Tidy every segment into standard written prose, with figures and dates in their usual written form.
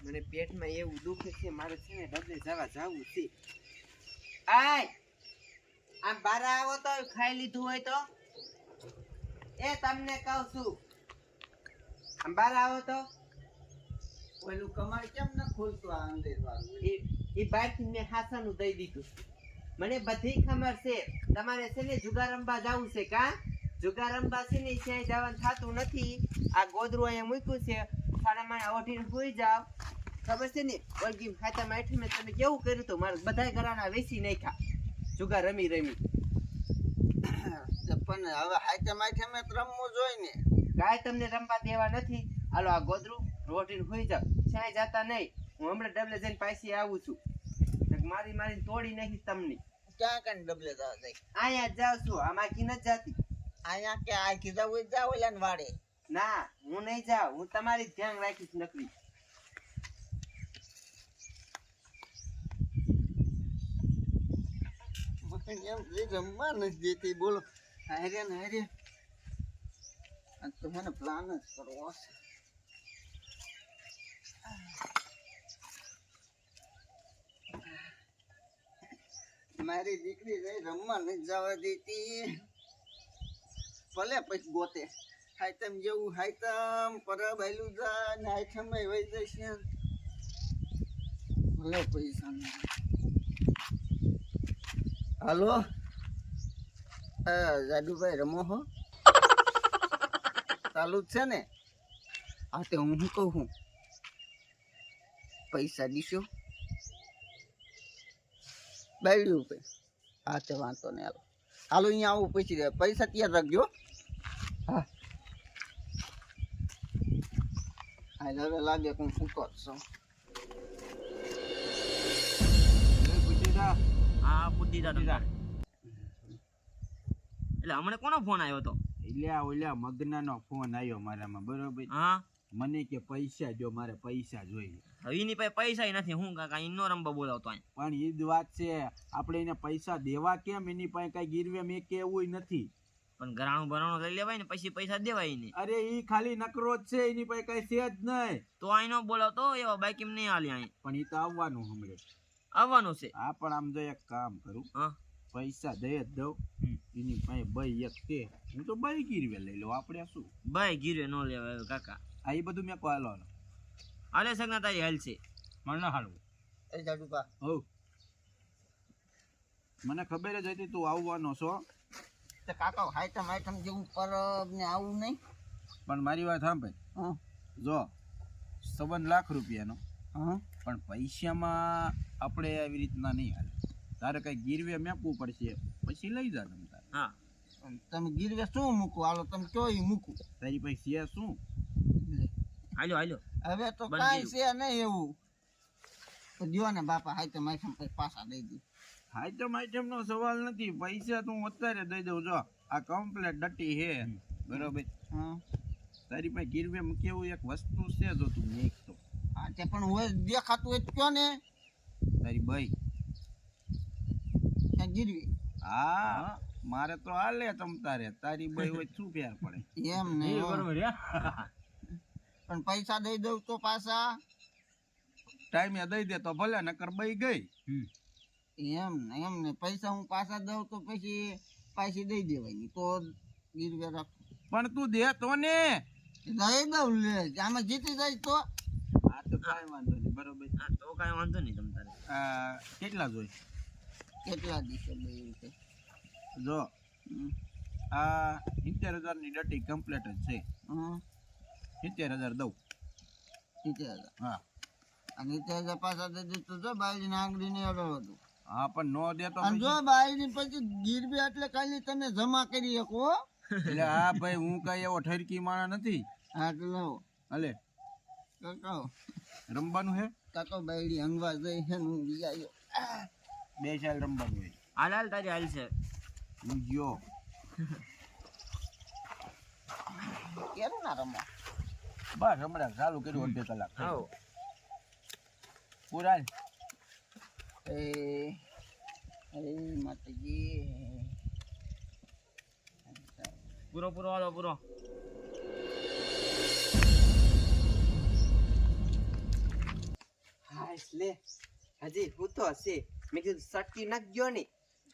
મને પેટમાં એવું દુખે છે, મારે છે ને ડબલે જાવું છે. આય આમ બહાર આવો તો, ખાઈ લીધું હોય તો. એ તમને કહું છું, આમ બહાર આવો તો. ઓલું કમાડ કેમ ન ખોલતું આ અંદર વાળું? એ બાઈક મેં હાસાનું દઈ દીધું. મને બધી ખબર છે તમારે છે ને જુગાર રમવા જવું છે. કા જુગાર રમવા છે ને ક્યાંય જવાનું થતું નથી. આ ગોદરું અહીંયા મૂક્યું છે, ખાડામાં ઓઢીને સુઈ જાવ. ખબર છે ને ઓલગી ખાતા માઠી મેં તમે કેવું કર્યું હતું, મારે બધાય ઘરાના વેચી નાખ્યા જુગાર રમી રમી. પણ હવે હાથે માથે મેં રમવું જોઈએ ને. કાંઈ તમને રમવા દેવા નથી. હાલો આ ગોદરું રોટીને સુઈ જાવ, ક્યાંય જતા નહીં. હું હમણાં ડબલે જઈને પાછી આવું છું. મારીને તોડી નાખીશ તમને. ક્યાં કઈ ડબલે જવા જાય? અહીંયા જ જાઉં છું, આમાં કી નથી જાતી. અહીંયા કે આ કીધા હોય જાવ ઓલા ને વાડે. ના હું નહીં જાઉં, હું તમારી ધ્યાન રાખીશ નકરી. એમ રમવા નથી દેતી. બોલો હારે ને હારે તો મને પ્લાન જ કરવો છે. મારી દીકરી રહી રમવા નથી જવા દેતી. ભલે પછી ગોતે હાઈતમ જેવું હાઈતમ પરબ આયલું જાય ને હાઈતમ વહી જશે. ભલે પૈસા નહીં. હાલો જાદુભાઈ રમો હો? ચાલુ જ છે ને? હા તે હું શું કહું છું, પૈસા દીશો બાયડ્યું પે? હા તે વાંધો નહીં. હાલો હાલો અહીંયા આવું પછી પૈસા તૈયાર રાખજો. હા હવે લાગે કે હું ફૂટો જ છું. હા બુદ્ધિ દાદા. એટલે હમણાં કોનો ફોન આવ્યો હતો? ઓલા મગનાનો ફોન આવ્યો મારામાં, બરોબર. હા મને કે પૈસા જો, મારે પૈસા જોઈએ. એની પાસે પૈસા નથી. હું કાકા ઇનો રમવા બોલાવતો. પણ એ જ વાત છે, આપણે એને પૈસા દેવા કેમ? એની પાસે કઈ ગીરવે મેં કે એવું નથી. પણ ઘરાણું ભરાણું લઈ લેવાય ને પછી પૈસા દેવાય નહીં. અરે ઈ ખાલી નકરો જ છે, એની પાસે કઈ છે જ નહીં. તો અહીં નો બોલાવતો એવા બાઈક એમ નહીં હાલી અહીં. પણ એ તો આવવાનું હમણાં આવવાનું છે. હા પણ આમ જો એક કામ કરું, હા પૈસા દઈ જ દઉં. એની પાસે બઈ એક છે, હું તો બઈ ગીરવે લઈ લઉં. આપણે શું ભાઈ ગીરવે નો લેવાય કાકા. આ એ બધું મેં કહ્યું હાલે સગના તારી હાલ છે. મને ના હાલવું. એ જાદુભા હો મને ખબર જ હતી તું આવવાનો છો. તો કાકા હાઈટમ આઈટમ જેવું પરબ ને આવું નહીં. પણ મારી વાત સાંભળ. હા જો 55 લાખ રૂપિયાનો, હા પણ પૈસામાં આપણે આવી રીતના નહીં હાલે. તારે કઈ ગીરવે મેકવું પડશે, પછી લઈ જા તમ તારે. હા તમે ગીરવે શું મૂકું? હાલો તમે કયો ઈ મૂકું. તારી પાસે છે શું? હાલ્યો હાલ્યો. હવે તો બંધ કાંઈ ગયું. છે નહીં એવું. તો દ્યો ને બાપા હાઈટમ આઈટમ પછી પાછા દઈ દઉં. આઈટમ નો સવાલ નથી, પૈસા તું અત્યારે દઈ દઉં. જો આ કમ્પ્લેટ ડટી હે, બરોબર. હા તારી પાસે ગીરવે મૂકી એવું એક વસ્તુ છે, જો તું મેક તો. હા તે પણ હોય દેખાતું હોય તો કયો ને. તારી બઈ. ત્યાં ગીરવી હા મારે તો હાલે તમ તારે. તારી બઈ હોય શું ફેર પડે? એમ નહીં હો. પણ પૈસા દઈ દઉં તો પાછા ટાઈમે દઈ દે તો ભલે, નકર બઈ ગઈ. એમ ને પૈસા હું પાછા દઉં તો પછી પાછી દઈ દેવાની તો ગીરવે રાખ. પણ તું દે તો ને. દઈ દઉં લે, આમાં જીતી જાય તો. આ તો કાંઈ વાંધો નહીં, બરોબર. હા તો કાંઈ વાંધો નહીં તમ તારે. કેટલા જોઈ? કેટલા દિવસે દઈ છે? જો આ 70,000 ની ડટી કમ્પ્લીટ જ છે. 70,000 દઉં. 70,000. હા અને 70,000 પાછા દઈ દઉં તો જો બાયડી ની આંગળી ને અડો હતું. હા પણ નો દે તો અને જો બાયડી પછી ગીરવી એટલે ખાલી તમે જમા કરી શકો. એટલે હા ભાઈ, હું કઈ એવો ઠરકી માણા નથી. હા તો લો હલે કાકા રમવાનું હે. કાકા બાયડી અંગવા જઈ છે ને હું વિચાર્યો 2 સાલ રમવાનું હોય. હાલ હાલ તારી હાલ છે. હું ગયો કેમ ના રમો? બસ હમણાં ચાલુ કર્યું 2 કલાક. આવો પૂરા એ માતાજી પૂરો પૂરો હાલો પૂરો. લે હજી હું તો હશે મેં કીધું સટકી નાખ ગયો ને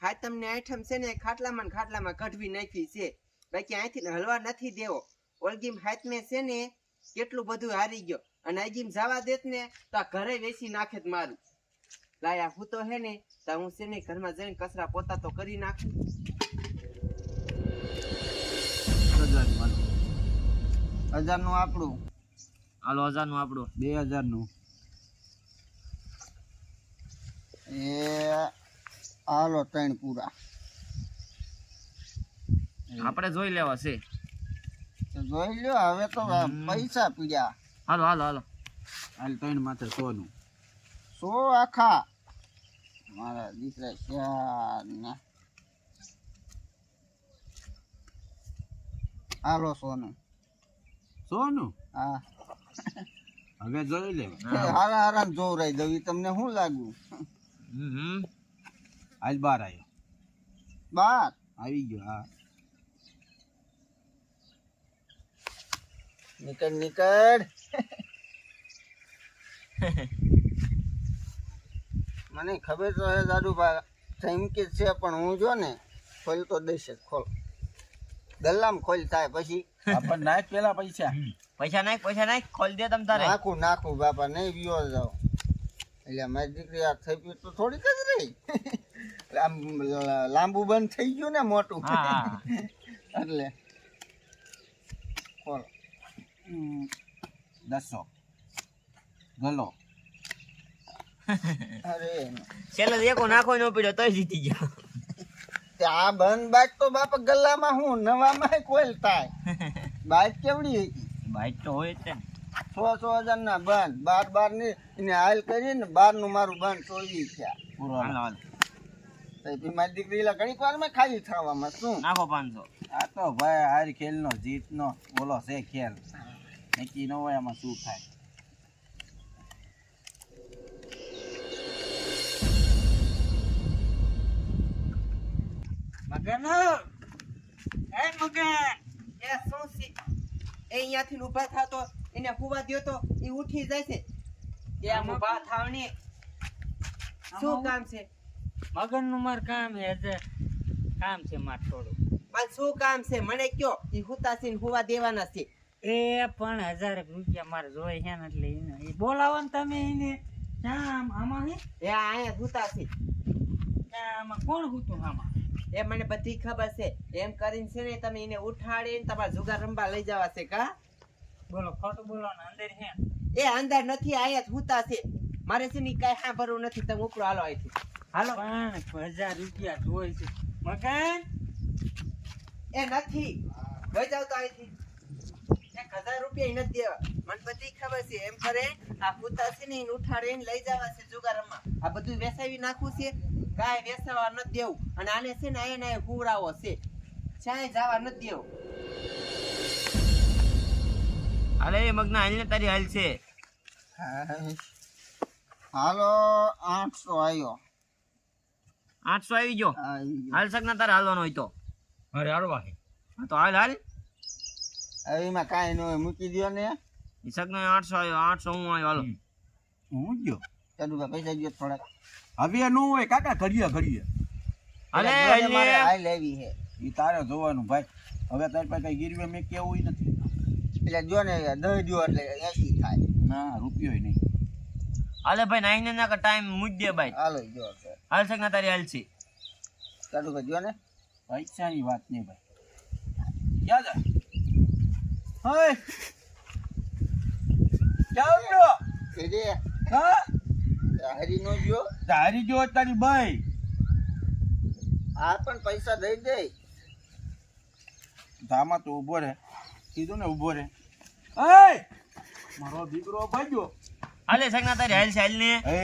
હા તમને આઈટમ છે ને ખાટલામાં ને ખાટલામાં કઢવી નાખી છે બાકી અહીંથી હલવા નથી દેવો ઓલગીમ હાથમે છે ને કેટલું બધું હારી ગયો અને આગીમ જવા દેત ને તો આ ઘરે વેચી નાખે જ મારું લાયા હું તો હે ને તો હું છે ને ઘરમાં જઈને કચરા પોતા તો કરી નાખું 1000 નું આપણું હાલો 1000 નું આપણું 2000 નું એ હાલો 3 પૂરા આપણે જોઈ લેવા છે તો જોઈ લ્યો હવે તો પૈસા પીડ્યા હાલો હાલો હાલો હાલ 3 માથે 100 નું 100 આખા મારા દીકરા ચાર ને હાલો 100 નું 100 નું હા હવે જોઈ લે હારા હારા જોવરાઈ દઉં ઈ તમને શું લાગુ આજ 12 આવ્યો બાર આવી ગયો હા નીકળ નીકળ મને ખબર તો હે દાદુભા ધમકી છે પણ હું જો ને ખોલ તો દઈશ જ ખોલ ગલ્લામ ખોલ થાય પછી આપણને નાખ પેલા પૈસા પૈસા નાખ ખોલ દે તમ તારે નાખું નાખું બાપા નહીં વિયો જાવ એટલે મારી દીકરી આ થઈ ગયું તો થોડીક જ રહી આમ લાંબુ બંધ થઈ ગયું ને મોટું હા. એટલે ખોલ 200 ગલો અરે છેલ્લે એકો નાખો ન પડ્યો તોય જીતી ગયો તે આ બંધ બાઈક તો બાપા ગલ્લામાં હું નવામાં કોઈલ થાય બાઈક કેવડી હતી બાઈક તો હોય જ તે 100,000 ના બંધ 12 ની એને હાલ કરીને 12 નું મારું બંધ 24 થયા પૂરો હાલો હાલો તો મારી દીકરી ઘડીક વાર માં ખાલી થવામાં શું નાખો 500 આ તો ભાઈ હાર ખેલ નો જીત નો બોલો છે ખેલ નક્કી ન હોય એમાં શું થાય મગન એ મગન એ શું છે એ અહીંયાથી ઊભા થાતો એને હુવા દ્યો તો એ ઉઠી જાય છે એ આમ ઊભા થાવ ને શું કામ છે મગન નું માર કામ હે કામ છે માર થોડું પણ શું કામ છે મને કયો એ હુતા છે ને હુવા દેવાના છે એ પણ 1000 રૂપિયા મારે જોઈ છે ને એટલે એને એ બોલાવો ને તમે એને ક્યાં આમાં હે એ અહીંયા હુતા છે ક્યાં આમાં કોણ હતું આમાં એ મને બધી ખબર છે એમ કરીને છે ને તમે એને ઉઠાડીને તમારા જુગાર રમવા લઈ જવા છે કા બોલો ખોટું બોલો ને અંદર હે એ અંદર નથી અહીંયા જ હુતા છે મારે છે ને કઈ સાંભળવું નથી તમે ઉપરો હાલો અહીંથી હાલો પણ 1000 રૂપિયા જોઈ છે મગન એ નથી વઈ જાવ તો અહીંથી 1000 રૂપિયા ય નથી દેવા મને બધી ખબર છે એમ કરે આ હુતા છે ને એને ઉઠાડીને લઈ જવા છે જુગાર રમવા આ બધું વેસાવી નાખવું છે કાંઈ વેસાવા નથી દેવું અને આને છે ને અહીંયા હુવડાવો છે ચાય જવા નથી દેવું અરે મગના હાલ ને તારી હાલ છે હાલો 800 આવ્યો 800 આવી ગયો હાલ શક ના તારે હાલવાનો હોય તો અરે હાલવા હા તો હાલ હાલ હવે એમાં કાંઈ ન હોય મૂકી દો ને શક નો 800 આવ્યો 800 હું આવ્યો હાલો હું ગયો દાદુભા પૈસા ગયો થોડાક હવે ન હોય કાકા ઘડીએ અલે એટલે મારે અલે હાલ લેવી છે એ તારે જોવાનું ભાઈ હવે તારી પાસે કઈ ગીરવે મેં કેવું નથી એટલે જો ને 10 દો એટલે 80 થાય ના રૂપિયો નહીં અલે ભાઈ નાઈને ના કા ટાઈમ મુજ દે ભાઈ હાલો જો હાલ શક ના તારી હાલ છે દાદુભા જો ને પૈસાની વાત નહીં ભાઈ ક્યાં જા હે ક્યાં ગયો એ રે હા હરી નો જો તારી જો તારી ભાઈ આ પણ પૈસા દઈ દે ધામા તો ઊભો રે કીધું ને ઊભો રે એ મારો દીકરો ભાગ્યો હાલે શક ના તારી હાલ છે હાલ ને એ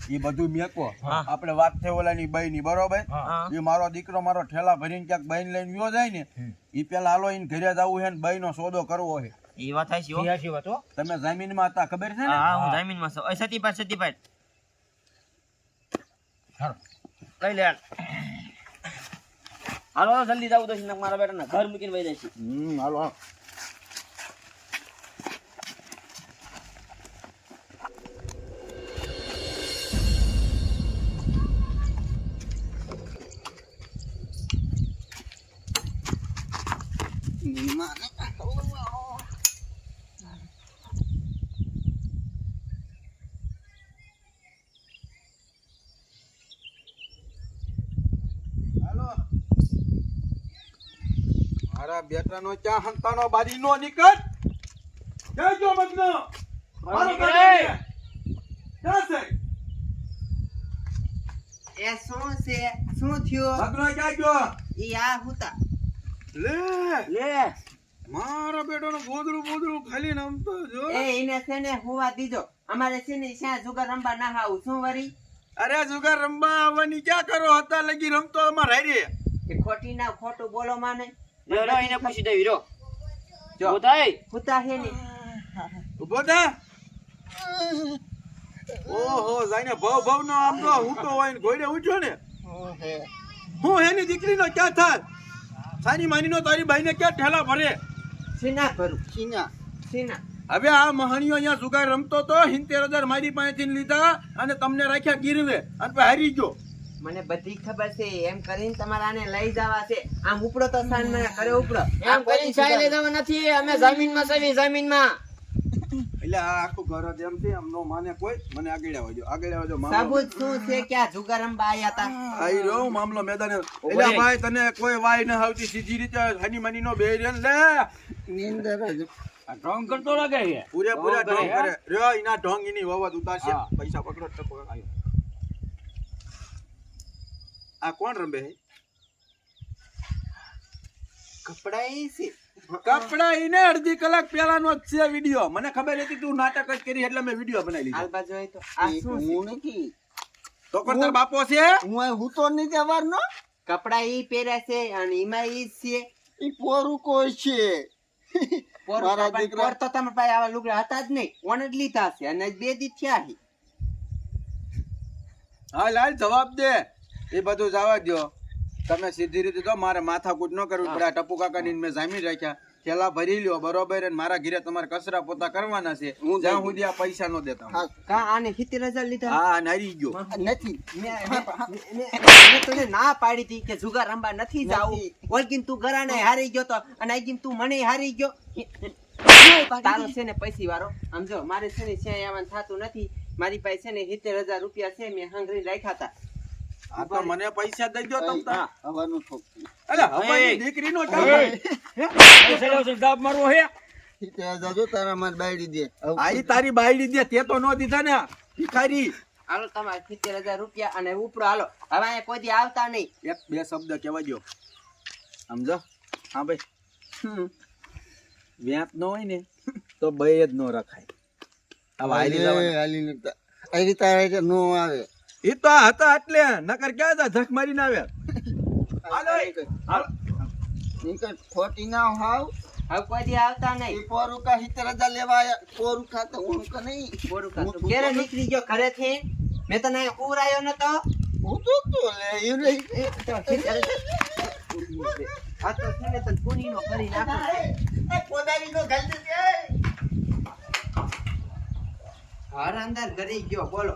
એ બધું મેકો હા. આપણે વાત થઈ ઓલાની બાઈ ની બરોબર હા. એ મારો દીકરો મારો ઠેલા ભરીને ક્યાંક બાઈ લઈને વ્યો જાય ને એ પેલા હાલો એને ઘરે જવું છે ને બાઈ નો સોદો કરવો છે એ વાત થાય છે હો. તમે જમીન માં હતા ખબર છે ને હા હું જમીન માં છું સતી પાટ લઈ લે હાલ. હાલો જલ્દી જાવ તો મારા બેટા ઘર મૂકીને વહી જાય છે હાલો હાલો. બેટાનો ક્યાં હંતાનો બારીનો નીકળ ક્યાં ગયો મગનો મારો નીકળે. કાઢી ક્યાં છે એ શું છે શું થયું મગનો ક્યાં ગયો ઈ આ હુતા લે લે મારા બેટાનો ગોદડું ખાલી નામ તો જો એ એને છે ને હુવા દીધો અમારે છે ને શ્યાં જુગાર રંબા ના આવું શું વરી અરે જુગાર રમવા આવવાની ક્યાં કરો હતા લગી રમતો અમાર હારી કે ખોટી ના ખોટું બોલો માને રો એને પૂછી દેવી રો જો જો થાય હુતા હે ને ઉભો થા ઓહો જાઈને ભવ નો આમ તો હું તો હોય ને ઘોડે ઉઠ્યો ને હું એની દીકરીનો ક્યાં થાત સાની માનીનો તારી બાઈને ક્યાં ઠેલા ભરે સીના ભરું ચીના સીના હવે આ મહાણીઓ અહીંયા જુગાર રમતો તો 70,000 મારી પાસેથી લીધા અને તમને રાખ્યા ગીરવે અને પછી હારી ગયો મને બધી ખબર છે એમ કરીને તમારે આને લઈ જવા છે આમ ઉપડો તો સાન મને કરે ઉપડો એમ કરી સાઈ લઈ જવા નથી અમે જમીનમાં સવી જમીનમાં એટલે આ આખું ઘર જ એમ છે આમ નો માને કોઈ મને આગળ આવજો મામલો સાબુત શું છે કે આ જુગાર રંબા આયા હતા આઈ રહ્યો મામલો મેદાને એટલે ભાઈ તને કોઈ વાય ન આવતી સીધી રીતે હાની માની નો બે રે લે નીંદર જ આ ઢોંગ કરતો લાગે છે પૂરેપૂરા ઢોંગ ઢોંગ કરે, કરે રહ્યો એના ઢોંગ એની વવાદ ઉતારશે હા. પૈસા પકડો ટકો આવ્યો આ કોણ રમે હે કપડા ઈ છે કપડા ઈને અડધી કલાક પહેલાનો જ છે વિડિયો મને ખબર હતી તું નાટક જ કરી એટલે મેં વિડિયો બનાવી લીધો આલ બાજુ હોય તો આ શું છે હું નથી તો કોણ તાર બાપો છે હું અહીં હૂતો નહીં જવારનો કપડા ઈ પહેરે છે અને એમાં ઈ જ છે ઈ પોરું કોઈ છે પોર મારા પણ દીકરા- પોર તો તમારા પાસે આવા લુગડા હતા જ નહીં ઓન જ લીધા છે અને બે દી થયા છે હાલ હાલ જવાબ દે એ બધું જવા દો તમે સીધી રીતે તો મારે માથાકૂટ ન કરવી પડે આ ટપુ કાકાની મેં જામીન રાખ્યા થેલા ભરી લ્યો બરોબર અને મારા ઘરે તમારે કચરા પોતા કરવાના છે જ્યાં સુધી આ પૈસા ન દેતા હું. હા, કા આને 70,000 લીધા હા નારી ગયો નથી મેં તને ના પાડી હતી કે જુગાર રંબા નથી જાવું નથી. ઓલકીન તું ઘરાને હારી ગયો તો અને આઈકીન તું મને હારી ગયો તારો છે ને પૈસી વાળો આમ જો મારે છે ને શ્યાય આવવાનું થાતું નથી મારી પાસે છે ને 70,000 રૂપિયા છે મેં હાંગરી રાખ્યા હતા આ તો મને પૈસા દઈ દો તમ તાર. હવાનું ઠોકતું અરે હવાની દીકરીનો કામ. દાબ મારવો હે સીતે જાજો તારા માર બાયડી દે આ ઈ તારી બાયડી દે તે તો નો દીધા ને ભિખારી હાલો તમારે 70,000 રૂપિયા અને ઉપરો હાલો હવે અહીંયા કોઈ દી આવતા નહીં એક બે શબ્દ કહેવા દો સમજો હા ભાઈ વ્યાપ ન હોય ને તો બે જ ન રખાય હવે હાલી જવાનું. હાલી નતા આવી તારે નો આવે ઈ તો આ હતા એટલે નકર ક્યાં હતા ધક મારીને આવ્યા હાલો એ. હાલો. નીકળ ખોટી ના હાવ હવે કોઈ દી આવતા ઈ નહીં પોરું કા 70,000 લેવા આયા પોરું ખાતો હું કે નહીં બોરું કાઢો. ક્યારે નીકળી ગયો ઘરેથી મેં તને અહીંયા ઉરાયો નતો હું તો લે ઈ રહી એ તો 70,000 આ તો છે ને તને કોનીનો કરી નાખું પોદારી નો ગંદ છે ઘર અંદર ગરી ગયો બોલો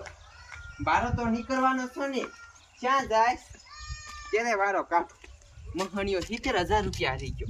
બારો તો નીકળવાનો છો ને ક્યાં જાય ત્યારે વારો કાઢ મહણિયો 70,000 રૂપિયા હારી ગયો